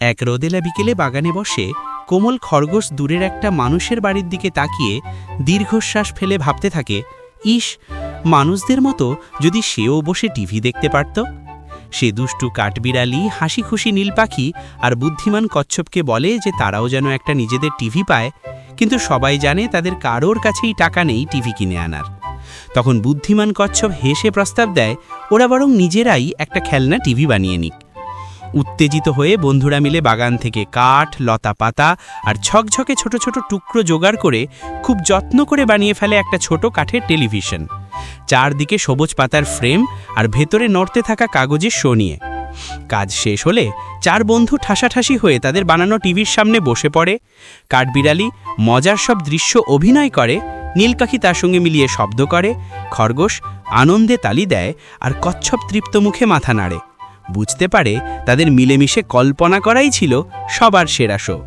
এক রোদেলা বিকেলে বাগানে বসে কোমল খরগোশ দূরের একটা মানুষের বাড়ির দিকে তাকিয়ে দীর্ঘশ্বাস ফেলে ভাবতে থাকে, ইস, মানুষদের মতো যদি সেও বসে টিভি দেখতে পারত। সে দুষ্টু কাঠবিড়ালি, হাসি খুশি নীল পাখি আর বুদ্ধিমান কচ্ছপকে বলে যে তারাও যেন একটা নিজেদের টিভি পায়, কিন্তু সবাই জানে তাদের কারোর কাছেই টাকা নেই টিভি কিনে আনার। তখন বুদ্ধিমান কচ্ছপ হেসে প্রস্তাব দেয়, ওরা বরং নিজেরাই একটা খেলনা টিভি বানিয়ে নিক। উত্তেজিত হয়ে বন্ধুরা মিলে বাগান থেকে কাঠ, লতা পাতা আর ঝকঝকে ছোট ছোট টুকরো জোগাড় করে খুব যত্ন করে বানিয়ে ফেলে একটা ছোট কাঠের টেলিভিশন। চারদিকে সবুজ পাতার ফ্রেম আর ভেতরে নড়তে থাকা কাগজের শো নিয়ে। কাজ শেষ হলে চার বন্ধু ঠাসাঠাসি হয়ে তাদের বানানো টিভির সামনে বসে পড়ে। কাঠবিড়ালি মজার সব দৃশ্য অভিনয় করে, নীল পাখি তার সঙ্গে মিলিয়ে শব্দ করে, খরগোশ আনন্দে তালি দেয় আর কচ্ছপ তৃপ্ত মুখে মাথা নাড়ে। বুঝতে পারে তাদের মিলেমিশে কল্পনা করাই ছিল সবার সেরা শো।